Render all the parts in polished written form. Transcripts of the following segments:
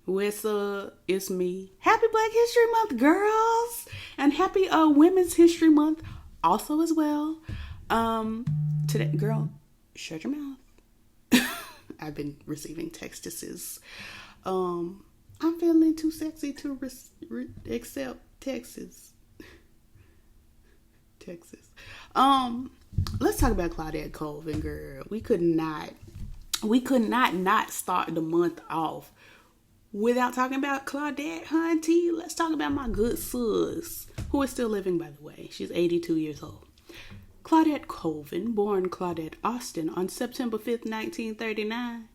What's up? It's me. Happy Black History Month, girls! And happy Women's History Month also as well. Today, girl, shut your mouth. I've been receiving texts. I'm feeling too sexy to accept Texas. Let's talk about Claudette Colvin, girl. We could not start the month off without talking about Claudette, hunty. Let's talk about my good sis, who is still living, by the way. She's 82 years old. Claudette Colvin, born Claudette Austin on September 5th, 1939,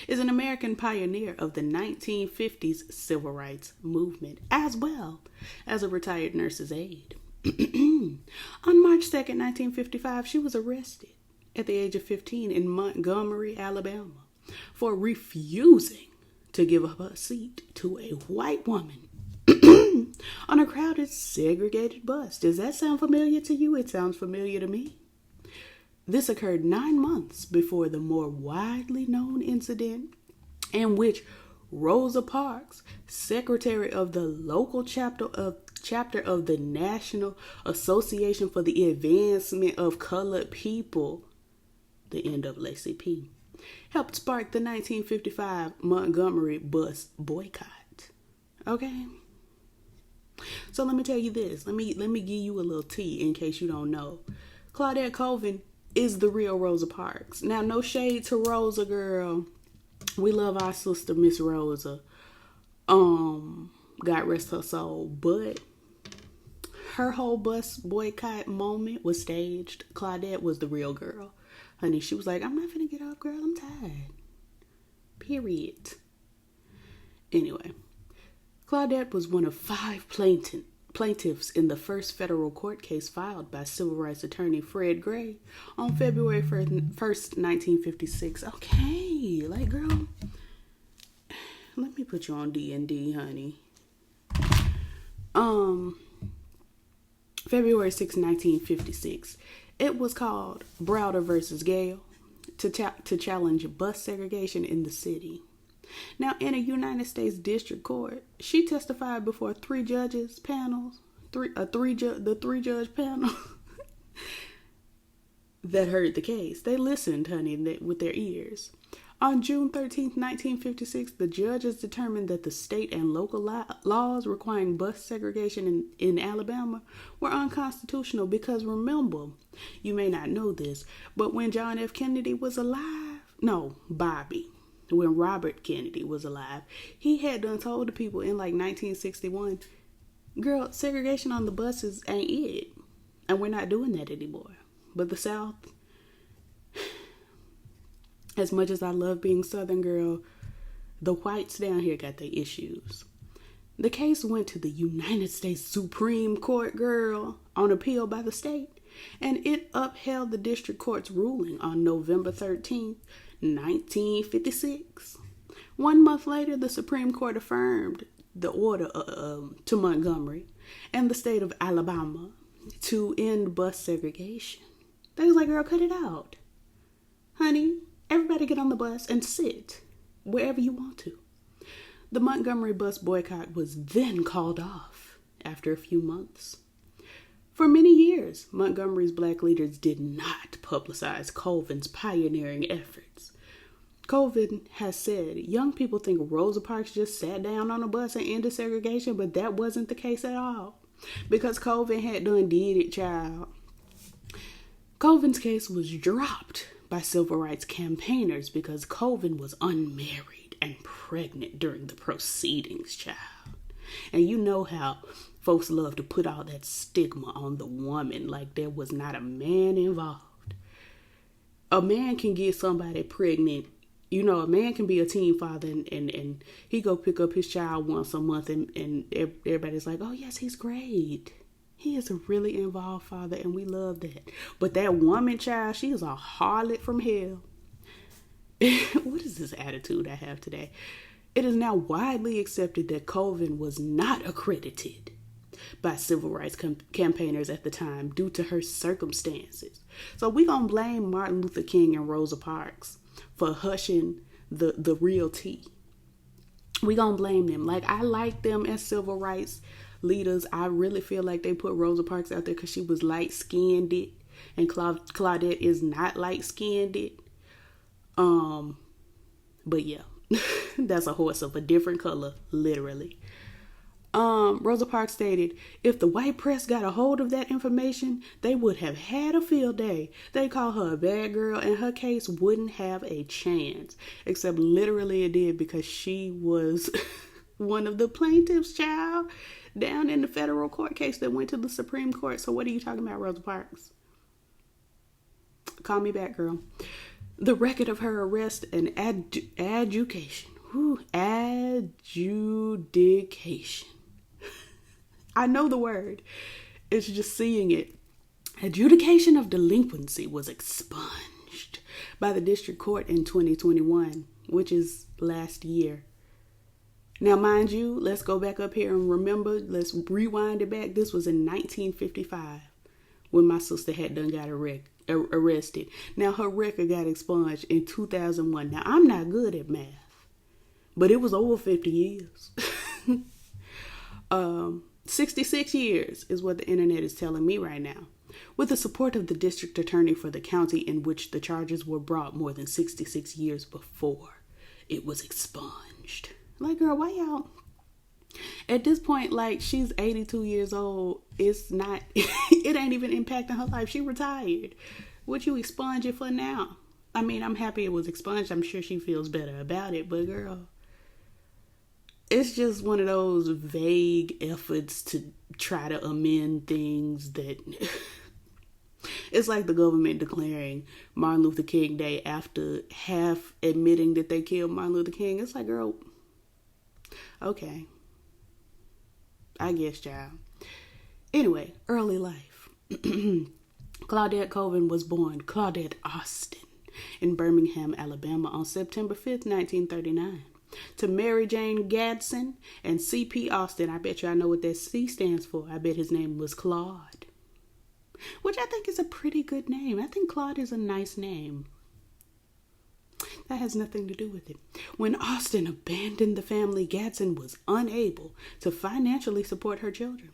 is an American pioneer of the 1950s civil rights movement, as well as a retired nurse's aide. On March 2nd, 1955, she was arrested at the age of 15 in Montgomery, Alabama, for refusing to give up her seat to a white woman on a crowded, segregated bus. Does that sound familiar to you? It sounds familiar to me. This occurred 9 months before the more widely known incident in which Rosa Parks, secretary of the local chapter of the National Association for the Advancement of Colored People, the NAACP, helped spark the 1955 Montgomery bus boycott. Okay? So let me tell you this. Let me give you a little tea in case you don't know. Claudette Colvin is the real Rosa Parks. Now, no shade to Rosa, girl. We love our sister, Miss Rosa. God rest her soul. But her whole bus boycott moment was staged. Claudette was the real girl. Honey, she was like, I'm not finna get up, girl. I'm tired. Period. Anyway, Claudette was one of 5 plaintiffs in the first federal court case filed by civil rights attorney Fred Gray on February 1st, 1956. Okay, like, girl, let me put you on D&D, honey. February 6, 1956. It was called Browder versus Gale to challenge bus segregation in the city. Now, in a United States District Court, she testified before 3 judges panels, the 3-judge panel that heard the case. They listened, honey, with their ears. On June 13th, 1956, the judges determined that the state and local laws requiring bus segregation in Alabama were unconstitutional because, remember, you may not know this, but when John F. Kennedy was alive, when Robert Kennedy was alive, he had done told the people in like 1961, girl, segregation on the buses ain't it. And we're not doing that anymore. But the South, as much as I love being Southern, girl, the whites down here got their issues. The case went to the United States Supreme Court, girl, on appeal by the state, and it upheld the district court's ruling on November 13th, 1956. 1 month later, the Supreme Court affirmed the order to Montgomery and the state of Alabama to end bus segregation. They was like, girl, cut it out. Honey, everybody get on the bus and sit wherever you want to. The Montgomery bus boycott was then called off after a few months. For many years, Montgomery's black leaders did not publicize Colvin's pioneering efforts. Colvin has said, young people think Rosa Parks just sat down on a bus and ended segregation, but that wasn't the case at all. Because Colvin had done did it, child. Colvin's case was dropped by civil rights campaigners because Colvin was unmarried and pregnant during the proceedings, child. And you know how folks love to put all that stigma on the woman like there was not a man involved. A man can get somebody pregnant. You know, a man can be a teen father and he go pick up his child once a month and everybody's like, oh yes, he's great. He is a really involved father and we love that. But that woman, child, she is a harlot from hell. What is this attitude I have today? It is now widely accepted that Colvin was not accredited by civil rights campaigners at the time due to her circumstances. So we're going to blame Martin Luther King and Rosa Parks for hushing the real tea. we gonna blame them. Like, I like them as civil rights leaders. I really feel like they put Rosa Parks out there because she was light-skinned, and Claudette is not light-skinned. But yeah, that's a horse of a different color, literally. Rosa Parks stated, if the white press got a hold of that information, they would have had a field day. They call her a bad girl, and her case wouldn't have a chance. Except literally it did, because she was one of the plaintiffs, child, down in the federal court case that went to the Supreme Court. So what are you talking about, Rosa Parks? Call me back, girl. The record of her arrest and adjudication. I know the word. It's just seeing it. Adjudication of delinquency was expunged by the district court in 2021, which is last year. Now, mind you, let's go back up here and remember, let's rewind it back. This was in 1955 when my sister had done got arrested. Now, her record got expunged in 2001. Now, I'm not good at math, but it was over 50 years. 66 years is what the internet is telling me right now. With the support of the district attorney for the county in which the charges were brought more than 66 years before, it was expunged. Like, girl, why y'all? At this point, like, she's 82 years old. It's not, it ain't even impacting her life. She retired. What you expunge it for now? I mean, I'm happy it was expunged. I'm sure she feels better about it, but girl, it's just one of those vague efforts to try to amend things that it's like the government declaring Martin Luther King Day after half admitting that they killed Martin Luther King. It's like, girl, okay, I guess, child. Anyway, early life. Claudette Colvin was born Claudette Austin in Birmingham, Alabama on September 5th, 1939. To Mary Jane Gadsden and C.P. Austin. I bet you I know what that C stands for. I bet his name was Claude, which I think is a pretty good name. I think Claude is a nice name. That has nothing to do with it. When Austin abandoned the family, Gadsden was unable to financially support her children.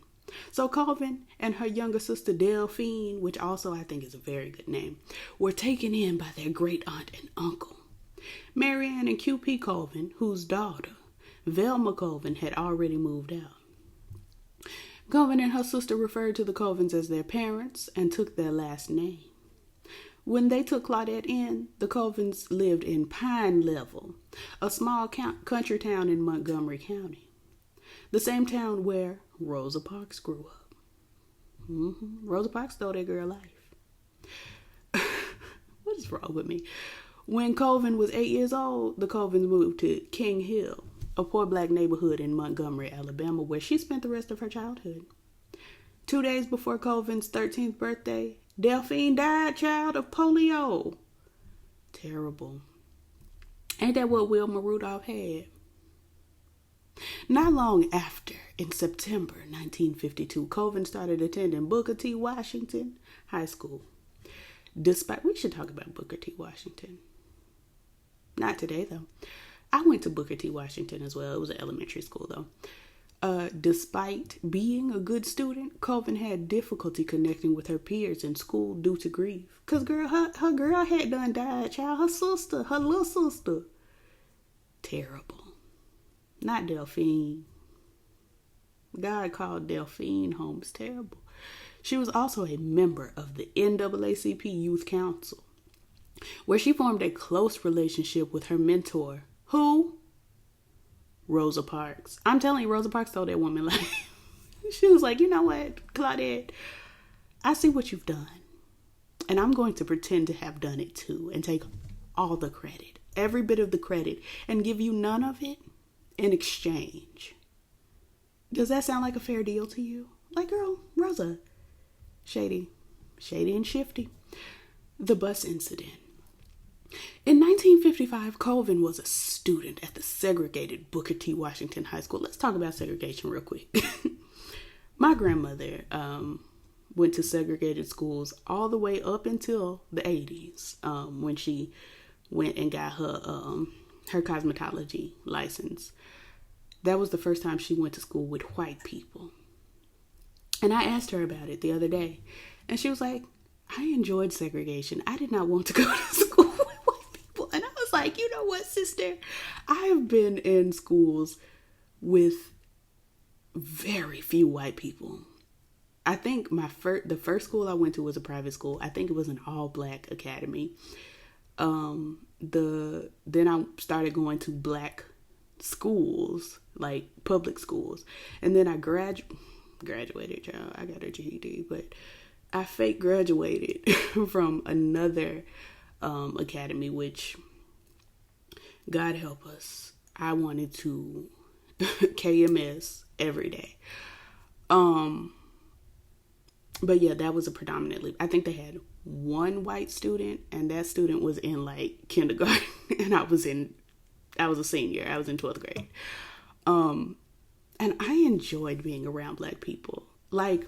So Colvin and her younger sister Delphine, which also I think is a very good name, were taken in by their great aunt and uncle. Marianne and Q.P. Colvin, whose daughter, Velma Colvin, had already moved out. Colvin and her sister referred to the Colvins as their parents and took their last name. When they took Claudette in, the Colvins lived in Pine Level, a small country town in Montgomery County, the same town where Rosa Parks grew up. Rosa Parks stole that girl life. What is wrong with me? When Colvin was 8 years old, the Colvins moved to King Hill, a poor black neighborhood in Montgomery, Alabama, where she spent the rest of her childhood. 2 days before Colvin's 13th birthday, Delphine died, child, of polio. Terrible. Ain't that what Wilma Rudolph had? Not long after, in September 1952, Colvin started attending Booker T. Washington High School. We should talk about Booker T. Washington. Not today, though. I went to Booker T. Washington as well. It was an elementary school, though. Despite being a good student, Colvin had difficulty connecting with her peers in school due to grief. Because, girl, her girl had done died, child. Her little sister. Terrible. Not Delphine. God called Delphine Holmes terrible. She was also a member of the NAACP Youth Council, where she formed a close relationship with her mentor. Who? Rosa Parks. I'm telling you, Rosa Parks told that woman, like, she was like, you know what, Claudette, I see what you've done, and I'm going to pretend to have done it too, and take all the credit, every bit of the credit, and give you none of it in exchange. Does that sound like a fair deal to you? Like, girl, Rosa, shady and shifty. The bus incident. In 1955, Colvin was a student at the segregated Booker T. Washington High School. Let's talk about segregation real quick. My grandmother went to segregated schools all the way up until the 80s, when she went and got her cosmetology license. that was the first time she went to school with white people. And I asked her about it the other day. And she was like, I enjoyed segregation. I did not want to go to school with white people. And I was like, you know what, sister? I have been in schools with very few white people. I think the first school I went to was a private school. I think it was an all-black academy. Then I started going to black schools, like public schools. And then I graduated, child. I got a GED, but I fake graduated from another academy, which, God help us, I wanted to KMS every day. But yeah, that was a predominantly, I think they had one white student, and that student was in like kindergarten, and I was a senior. I was in 12th grade. And I enjoyed being around black people. Like,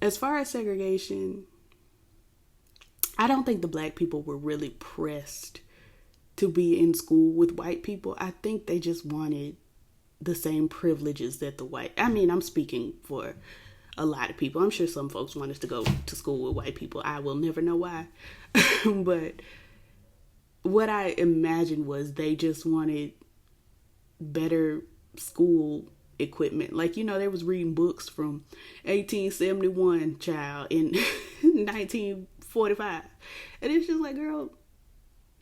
as far as segregation, I don't think the black people were really pressed to be in school with white people. I think they just wanted the same privileges that the white, I mean, I'm speaking for a lot of people. I'm sure some folks want us to go to school with white people. I will never know why. But what I imagined was they just wanted better school equipment. Like, you know, they was reading books from 1871, child, in 1945. And it's just like, girl.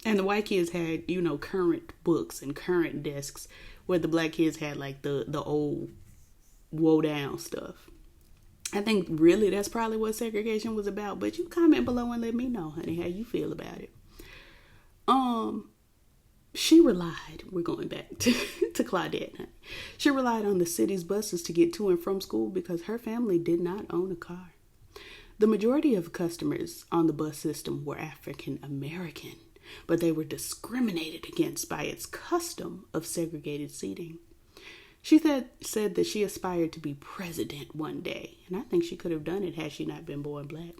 And the white kids had, you know, current books and current desks, where the black kids had like the old woe down stuff. I think really that's probably what segregation was about. But you comment below and let me know, honey, how you feel about it. She relied, we're going back to Claudette, honey. She relied on the city's buses to get to and from school because her family did not own a car. The majority of customers on the bus system were African American, but they were discriminated against by its custom of segregated seating. She said that she aspired to be president one day, and I think she could have done it had she not been born black.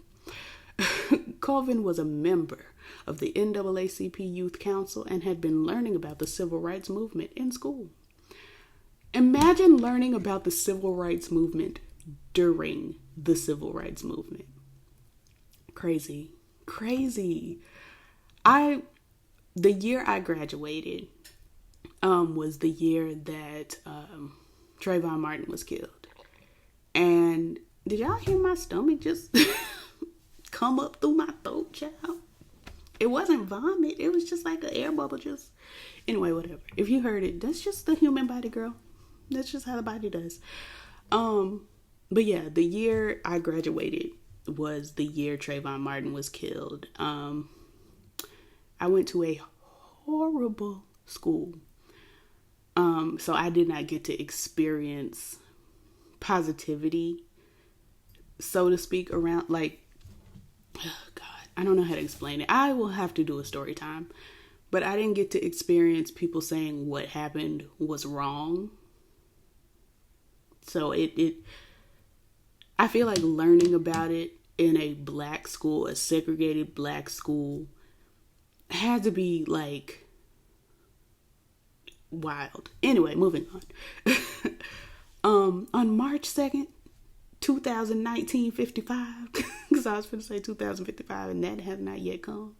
Colvin was a member of the NAACP Youth Council and had been learning about the civil rights movement in school. Imagine learning about the civil rights movement during the civil rights movement. Crazy. The year I graduated was the year that Trayvon Martin was killed. And did y'all hear my stomach just come up through my throat, child? It wasn't vomit. It was just like an air bubble. Just anyway, whatever. If you heard it, that's just the human body, girl. That's just how the body does. But yeah, the year I graduated was the year Trayvon Martin was killed. I went to a horrible school. So I did not get to experience positivity, so to speak, around, like, oh God, I don't know how to explain it. I will have to do a story time, but I didn't get to experience people saying what happened was wrong. So I feel like learning about it in a black school, a segregated black school, had to be like wild. Anyway, moving on. On March 2nd, 2055, because I was going to say 2055 and that has not yet come.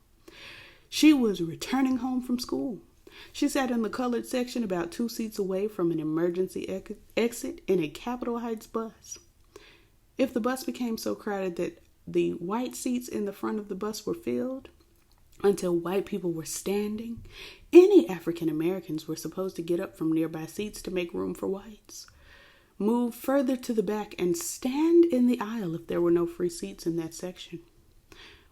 She was returning home from school. She sat in the colored section about 2 seats away from an emergency exit in a Capitol Heights bus. If the bus became so crowded that the white seats in the front of the bus were filled until white people were standing, any African Americans were supposed to get up from nearby seats to make room for whites, move further to the back, and stand in the aisle if there were no free seats in that section.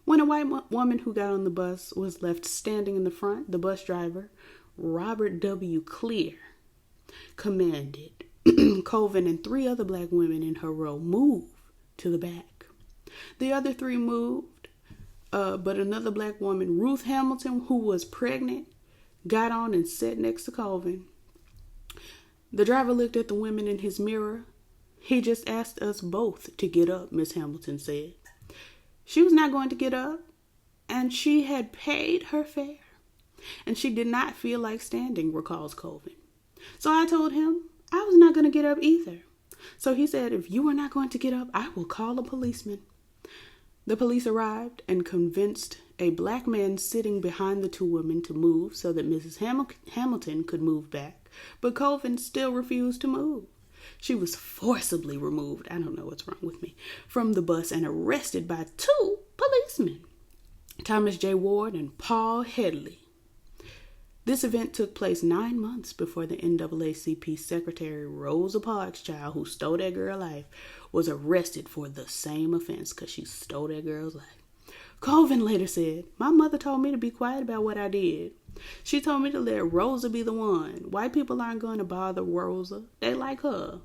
When a white woman who got on the bus was left standing in the front, the bus driver, Robert W. Clear, commanded Colvin and 3 other black women in her row move to the back. The other 3 moved, but another black woman, Ruth Hamilton, who was pregnant, got on and sat next to Colvin. The driver looked at the women in his mirror. He just asked us both to get up, Miss Hamilton said. She was not going to get up, and she had paid her fare, and she did not feel like standing, recalls Colvin. So I told him I was not going to get up either. So he said, if you are not going to get up, I will call a policeman. The police arrived and convinced a black man sitting behind the two women to move so that Mrs. Hamilton could move back. But Colvin still refused to move. She was forcibly removed, I don't know what's wrong with me, from the bus and arrested by two policemen, Thomas J. Ward and Paul Headley. This event took place 9 months before the NAACP secretary, Rosa Parks' child, who stole that girl's life, was arrested for the same offense because she stole that girl's life. Colvin later said, my mother told me to be quiet about what I did. She told me to let Rosa be the one. White people aren't going to bother Rosa. They like her.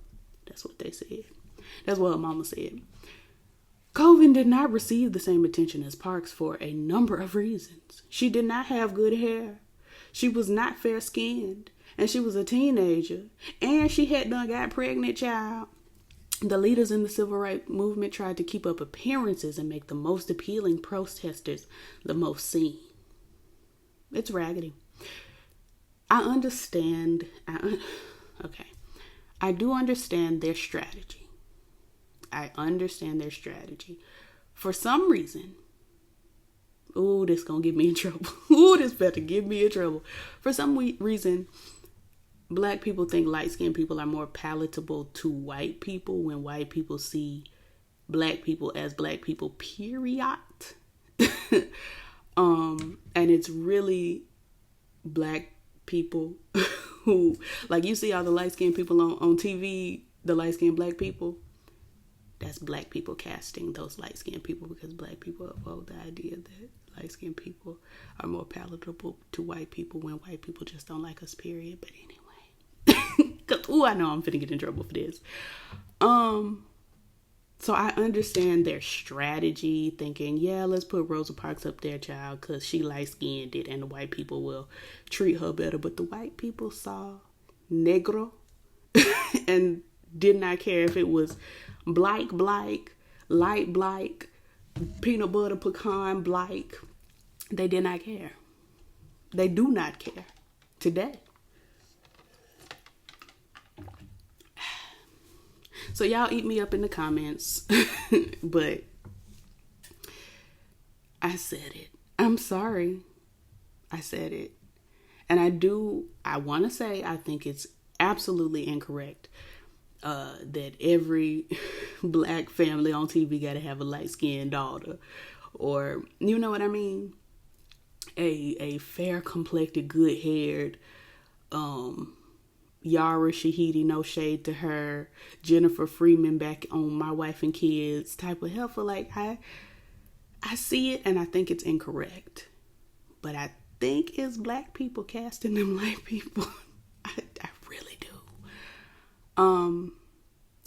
That's what they said. That's what her mama said. Colvin did not receive the same attention as Parks for a number of reasons. She did not have good hair. She was not fair-skinned. And she was a teenager. And she had done got pregnant, child. The leaders in the civil rights movement tried to keep up appearances and make the most appealing protesters the most seen. It's raggedy. I understand. I do understand their strategy. I understand their strategy. For some reason, this gonna get me in trouble. This better get me in trouble. For some reason, black people think light-skinned people are more palatable to white people when white people see black people as black people, period. And it's really black people who, like, you see all the light-skinned people on TV, the light-skinned black people. That's black people casting those light-skinned people because black people uphold the idea that light-skinned people are more palatable to white people when white people just don't like us, period. But anyway, I know I'm finna get in trouble for this. So I understand their strategy, thinking, yeah, let's put Rosa Parks up there, child, because she light-skinned it and the white people will treat her better. But the white people saw negro and did not care if it was black, light black, peanut butter pecan black. They did not care. They do not care today. So y'all eat me up in the comments, but I said it. I'm sorry. I said it. And I want to say, I think it's absolutely incorrect that every black family on TV got to have a light-skinned daughter, or, you know what I mean? A fair-complected, good-haired, Yara Shahidi, no shade to her, Jennifer Freeman back on My Wife and Kids type of helpful. Like, I see it and I think it's incorrect. But I think it's black people casting them like people. I really do.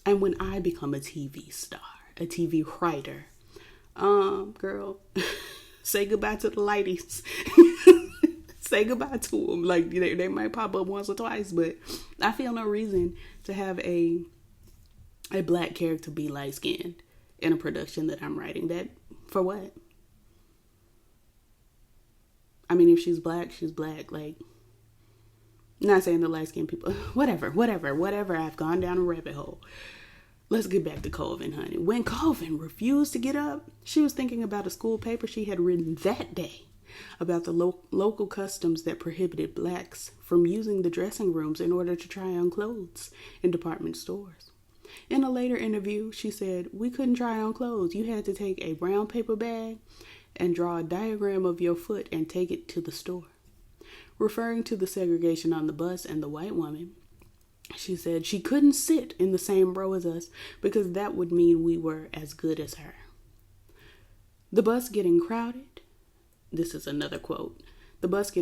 And when I become a TV star, a TV writer, girl, say goodbye to the lighties. Say goodbye to them. Like, they might pop up once or twice, but I feel no reason to have a black character be light-skinned in a production that I'm writing. That, for what? I mean, if she's black, she's black. Like, not saying the light-skinned people, whatever. I've gone down a rabbit hole. Let's get back to Colvin, honey. When Colvin refused to get up, she was thinking about a school paper she had written that day about the local customs that prohibited blacks from using the dressing rooms in order to try on clothes in department stores. In a later interview, she said, "We couldn't try on clothes. You had to take a brown paper bag and draw a diagram of your foot and take it to the store." Referring to the segregation on the bus and the white woman, she said she couldn't sit in the same row as us because that would mean we were as good as her. The bus getting crowded. This is another quote. The bus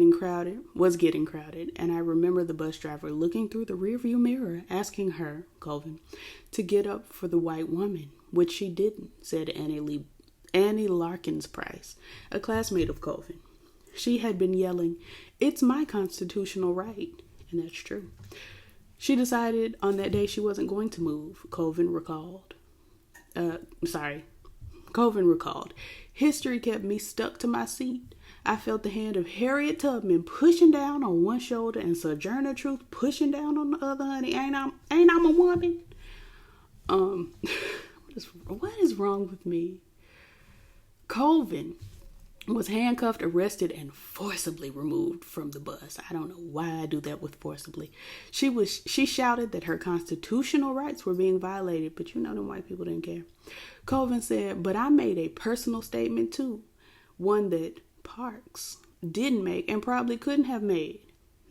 was getting crowded, and I remember the bus driver looking through the rearview mirror, asking her, Colvin, to get up for the white woman, which she didn't, said Annie Larkins Price, a classmate of Colvin. She had been yelling, "It's my constitutional right," and that's true. She decided on that day she wasn't going to move, Colvin recalled. Colvin recalled. History kept me stuck to my seat. I felt the hand of Harriet Tubman pushing down on one shoulder and Sojourner Truth pushing down on the other, honey. Ain't I'm a woman? What is wrong with me? Colvin was handcuffed, arrested, and forcibly removed from the bus. I don't know why I do that with forcibly. She shouted that her constitutional rights were being violated, but you know them white people didn't care. Colvin said, but I made a personal statement too, one that Parks didn't make and probably couldn't have made.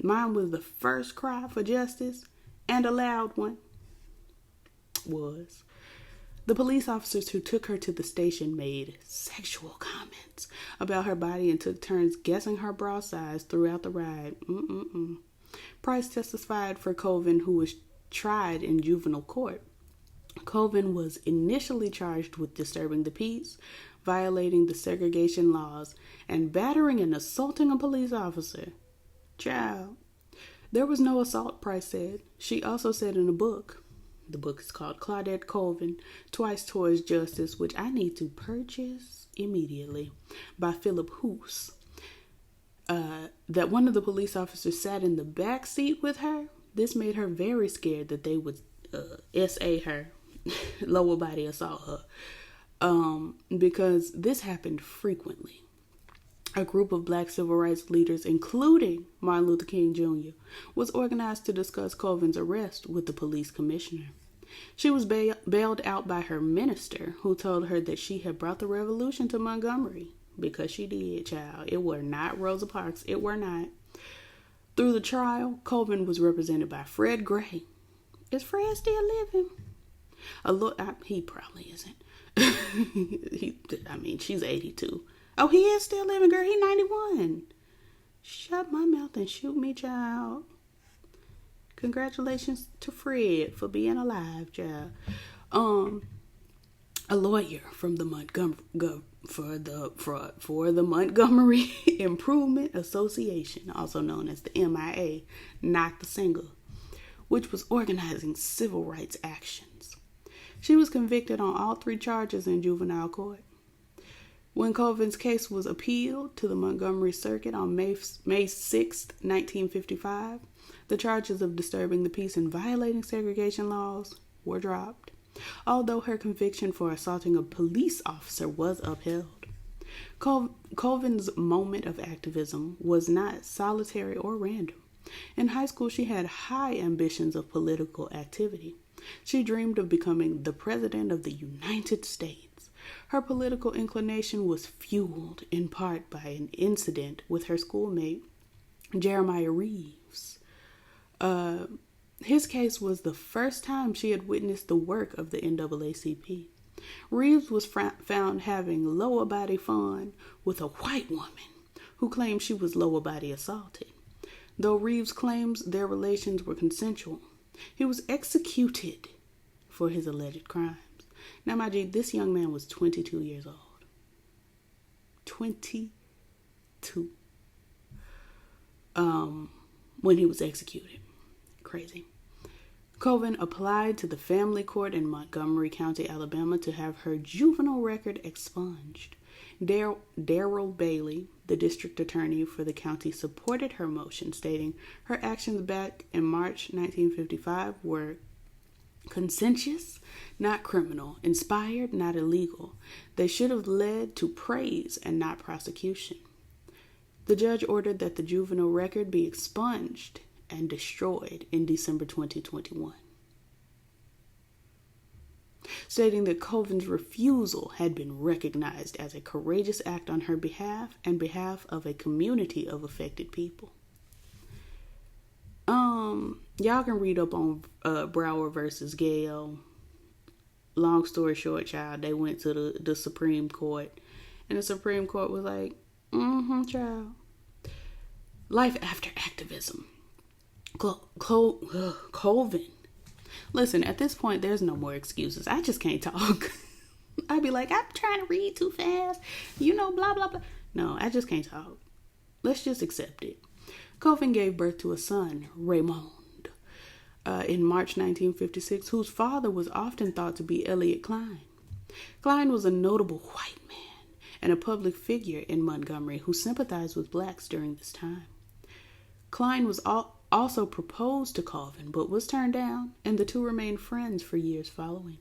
Mine was the first cry for justice, and a loud one. The police officers who took her to the station made sexual comments about her body and took turns guessing her bra size throughout the ride. Price testified for Colvin, who was tried in juvenile court. Colvin was initially charged with disturbing the peace, violating the segregation laws, and battering and assaulting a police officer. Child. There was no assault, Price said. She also said in a book, the book is called Claudette Colvin, Twice Towards Justice, which I need to purchase immediately, by Philip Hoose, that one of the police officers sat in the back seat with her. This made her very scared that they would SA her, lower body assault her, because this happened frequently. A group of black civil rights leaders, including Martin Luther King Jr., was organized to discuss Colvin's arrest with the police commissioner. She was bailed out by her minister, who told her that she had brought the revolution to Montgomery. Because she did, child. It were not Rosa Parks. It were not. Through the trial, Colvin was represented by Fred Gray. Is Fred still living? He probably isn't. She's 82. Oh, he is still living, girl. He's 91. Shut my mouth and shoot me, child. Congratulations to Fred for being alive, child. A lawyer from the Montgomery Improvement Association, also known as the MIA, not the single, which was organizing civil rights actions. She was convicted on all 3 charges in juvenile court. When Colvin's case was appealed to the Montgomery Circuit on May 6, 1955, the charges of disturbing the peace and violating segregation laws were dropped, although her conviction for assaulting a police officer was upheld. Colvin's moment of activism was not solitary or random. In high school, she had high ambitions of political activity. She dreamed of becoming the President of the United States. Her political inclination was fueled in part by an incident with her schoolmate, Jeremiah Reeves. His case was the first time she had witnessed the work of the NAACP. Reeves was found having lower body fun with a white woman who claimed she was lower body assaulted. Though Reeves claims their relations were consensual, he was executed for his alleged crimes. Now, my G, this young man was 22 years old. 22. When he was executed. Crazy. Colvin applied to the family court in Montgomery County, Alabama, to have her juvenile record expunged. Darrell Bailey, the district attorney for the county, supported her motion, stating her actions back in March 1955 were conscientious, not criminal, inspired, not illegal. They should have led to praise and not prosecution. The judge ordered that the juvenile record be expunged and destroyed in December 2021, stating that Colvin's refusal had been recognized as a courageous act on her behalf and behalf of a community of affected people. Y'all can read up on Brower versus Gale. Long story short, child, they went to the Supreme Court, and the Supreme Court was like, child. Life after activism. Colvin. Listen, at this point, there's no more excuses. I just can't talk. I'd be like, I'm trying to read too fast. Blah, blah, blah. No, I just can't talk. Let's just accept it. Colvin gave birth to a son, Raymond, in March 1956, whose father was often thought to be Elliott Klein. Klein was a notable white man and a public figure in Montgomery who sympathized with blacks during this time. Klein was also proposed to Colvin, but was turned down, and the two remained friends for years following.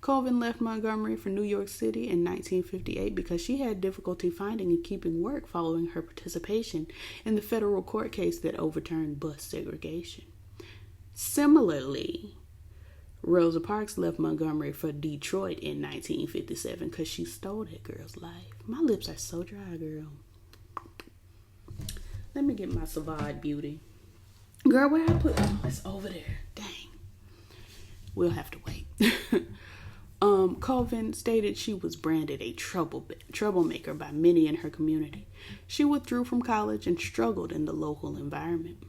Colvin left Montgomery for New York City in 1958 because she had difficulty finding and keeping work following her participation in the federal court case that overturned bus segregation. Similarly, Rosa Parks left Montgomery for Detroit in 1957 because she stole that girl's life. My lips are so dry, girl. Let me get my Savard Beauty. Girl, where I put it? Oh, it's over there. Dang. We'll have to wait. Colvin stated she was branded a troublemaker by many in her community. She withdrew from college and struggled in the local environment.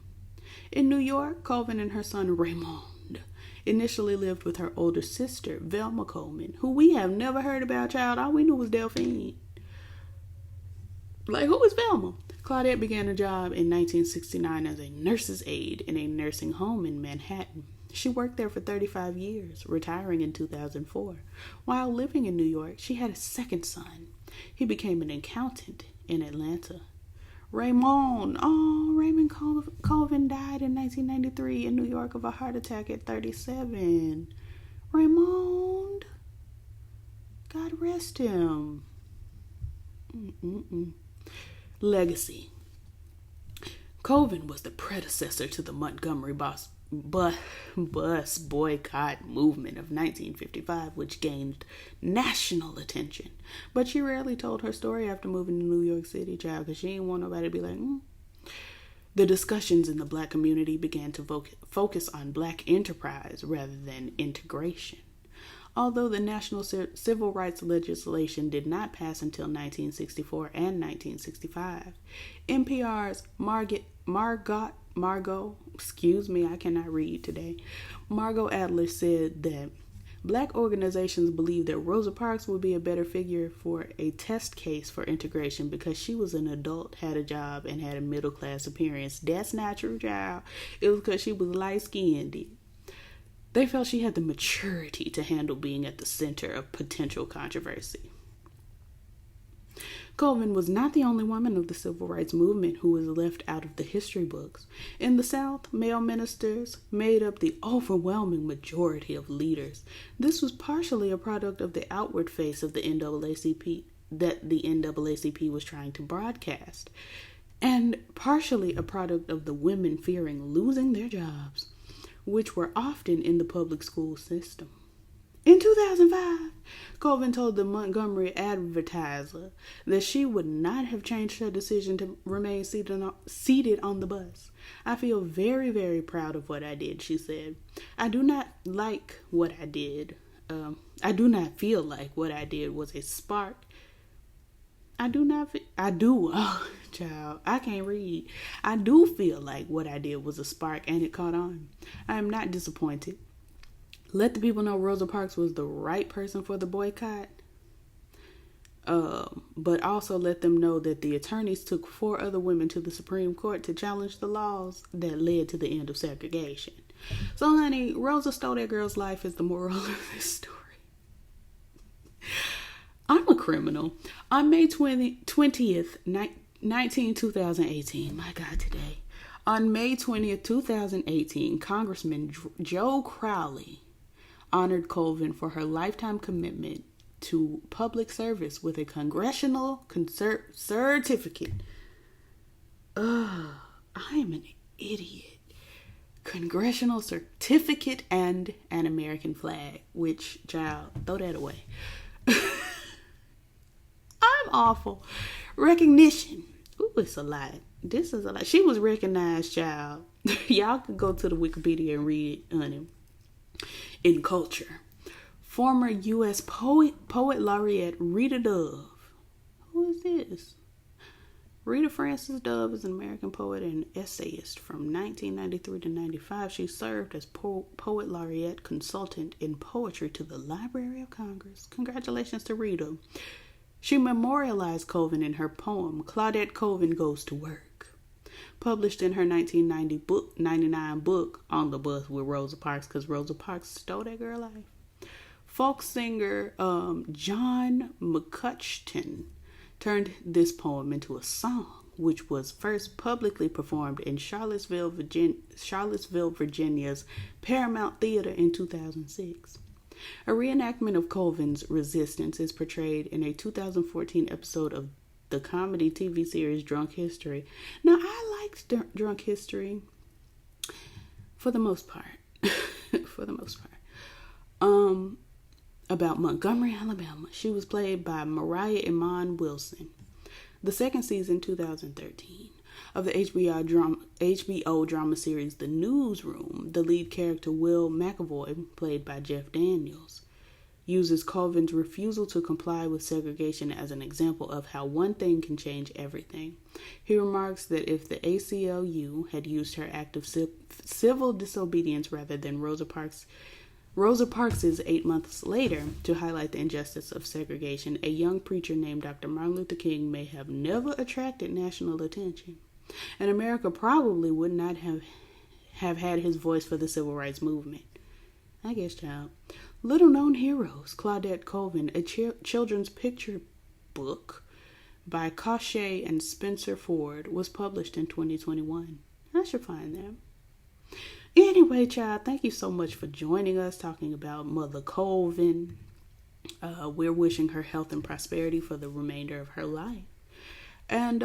In New York, Colvin and her son Raymond initially lived with her older sister, Velma Coleman, who we have never heard about, child. All we knew was Delphine. Like, who is Velma? Claudette began a job in 1969 as a nurse's aide in a nursing home in Manhattan. She worked there for 35 years, retiring in 2004. While living in New York, she had a second son. He became an accountant in Atlanta. Raymond Colvin died in 1993 in New York of a heart attack at 37. Raymond, God rest him. Legacy. Colvin was the predecessor to the Montgomery bus boycott movement of 1955, which gained national attention. But she rarely told her story after moving to New York City, child, because she didn't want nobody to be like, The discussions in the black community began to focus on black enterprise rather than integration. Although the national civil rights legislation did not pass until 1964 and 1965, NPR's Margot, I cannot read today. Margot Adler said that black organizations believed that Rosa Parks would be a better figure for a test case for integration because she was an adult, had a job, and had a middle-class appearance. That's not true, child. It was because she was light-skinned. They felt she had the maturity to handle being at the center of potential controversy. Colvin was not the only woman of the civil rights movement who was left out of the history books. In the South, male ministers made up the overwhelming majority of leaders. This was partially a product of the outward face of the NAACP that the NAACP was trying to broadcast, and partially a product of the women fearing losing their jobs, which were often in the public school system. In 2005, Colvin told the Montgomery Advertiser that she would not have changed her decision to remain seated on the bus. I feel very, very proud of what I did, she said. I do not like what I did. I do not feel like what I did was a spark. I do, child, I can't read. I do feel like what I did was a spark and it caught on. I am not disappointed. Let the people know Rosa Parks was the right person for the boycott. But also let them know that the attorneys took 4 other women to the Supreme Court to challenge the laws that led to the end of segregation. So, honey, Rosa stole that girl's life is the moral of this story. I'm a criminal. On May 20th, 2018, my God, today. On May 20th, 2018, Congressman Joe Crowley honored Colvin for her lifetime commitment to public service with a congressional certificate. I am an idiot. Congressional certificate and an American flag, which, child, throw that away. I'm awful. Recognition. Ooh, it's a lot. This is a lot. She was recognized, child. Y'all could go to the Wikipedia and read it, honey. In culture, former U.S. poet laureate Rita Dove. Who is this? Rita Francis Dove is an American poet and essayist. From 1993 to 95, she served as poet laureate consultant in poetry to the Library of Congress. Congratulations to Rita. She memorialized Colvin in her poem, Claudette Colvin Goes to Work, published in her 1999 book, On the Bus with Rosa Parks, because Rosa Parks stole that girl life. Folk singer John McCutcheon turned this poem into a song, which was first publicly performed in Charlottesville, Virginia's Paramount Theater in 2006. A reenactment of Colvin's resistance is portrayed in a 2014 episode of the comedy TV series Drunk History. Now, I liked Drunk History for the most part. About Montgomery, Alabama. She was played by Mariah Iman Wilson. The second season, 2013, of the HBO drama series The Newsroom, the lead character Will McAvoy, played by Jeff Daniels, uses Colvin's refusal to comply with segregation as an example of how one thing can change everything. He remarks that if the ACLU had used her act of civil disobedience rather than Rosa Parks' 8 months later to highlight the injustice of segregation, a young preacher named Dr. Martin Luther King may have never attracted national attention, and America probably would not have had his voice for the civil rights movement. I guess, child. Little Known Heroes, Claudette Colvin, a children's picture book by Cochet and Spencer Ford, was published in 2021. I should find them. Anyway, child, thank you so much for joining us, talking about Mother Colvin. We're wishing her health and prosperity for the remainder of her life. And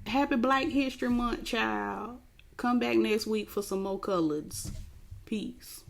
happy Black History Month, child. Come back next week for some more colors. Peace.